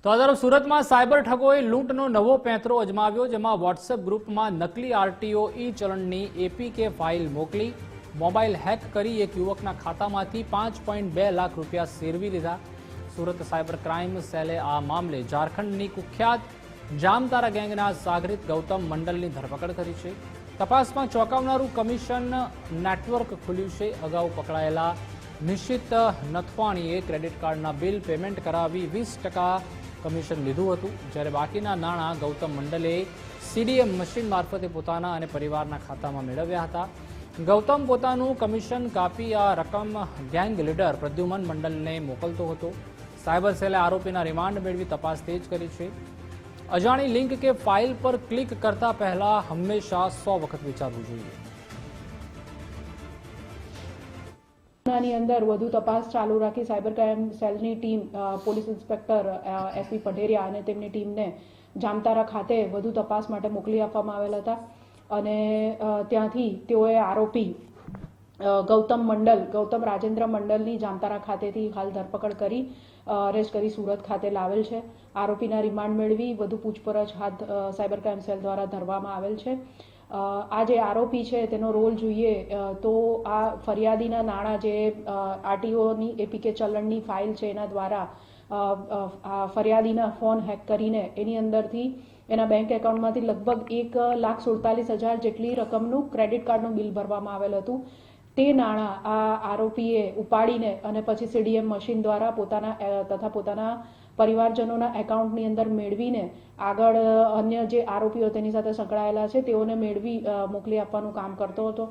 તો આ તરફ સુરતમાં સાયબર ઠગોએ લૂંટનો નવો પેંતરો અજમાવ્યો, જેમાં વોટ્સએપ ગ્રુપમાં નકલી આરટીઓ ઈ ચલણની એપીકે ફાઇલ મોકલી મોબાઈલ હેક કરી એક યુવકના ખાતામાંથી 5.2 લાખ રૂપિયા સેરવી લીધા। સુરત સાયબર ક્રાઇમ સેલે આ મામલે ઝારખંડની કુખ્યાત જામતારા ગેંગના સાગરિત ગૌતમ મંડલની ધરપકડ કરી છે। તપાસમાં ચોંકાવનારું કમિશન નેટવર્ક ખુલ્યું છે। અગાઉ પકડાયેલા નિશ્ચિત નથવાણીએ ક્રેડિટ કાર્ડના બિલ પેમેન્ટ કરાવી 20% કમિશન લીધું હતું, જ્યારે બાકીના નાણાં ગૌતમ મંડલે સીડીએમ મશીન મારફતે પોતાના અને પરિવારના ખાતામાં મેળવ્યા હતા। ગૌતમ પોતાનું કમિશન કાપી આ રકમ ગેંગ લીડર પ્રદ્યુમન મંડલને મોકલતો હતો। સાયબર સેલે આરોપીના રિમાન્ડ મેળવી તપાસ તેજ કરી છે। અજાણી લિંક કે ફાઇલ પર ક્લિક કરતા પહેલા હંમેશા 100 વખત વિચારવું જોઈએ। ની અંદર વધુ તપાસ ચાલુ રાખી સાયબર ક્રાઇમ સેલની team police inspector SP Padheriya અને તેમની ટીમને જામતારા ખાતે વધુ તપાસ માટે મોકલી આપવામાં આવેલ હતા અને ત્યાંથી તેઓએ આરોપી ગૌતમ રાજેન્દ્ર મંડલની જામતારા ખાતેથી હાલ ધરપકડ કરી અરેસ્ટ કરી સુરત ખાતે લાવેલ છે। આરોપીના રિમાન્ડ મેળવી વધુ પૂછપરછ હાથ સાયબર ક્રાઇમ સેલ દ્વારા ધરવામાં આવેલ છે। આ જે આરોપી છે તેનો રોલ જોઈએ તો આ ફરિયાદીના નાણાં જે આરટીઓની એપીકે ચલણની ફાઇલ છે એના દ્વારા ફરિયાદીના ફોન હેક કરીને એની અંદરથી એના બેંક એકાઉન્ટમાંથી લગભગ 1,47,000 જેટલી રકમનું ક્રેડિટ કાર્ડનું બિલ ભરવામાં આવેલ હતું। તે નાણાં આ આરોપીએ ઉપાડીને અને પછી સીડીએમ મશીન દ્વારા પોતાના પરિવારજનોના એકાઉન્ટની અંદર મેળવીને આગળ અન્ય જે આરોપીઓ તેની સાથે સંકળાયેલા છે તેઓને મોકલી આપવાનું કામ કરતો હતો।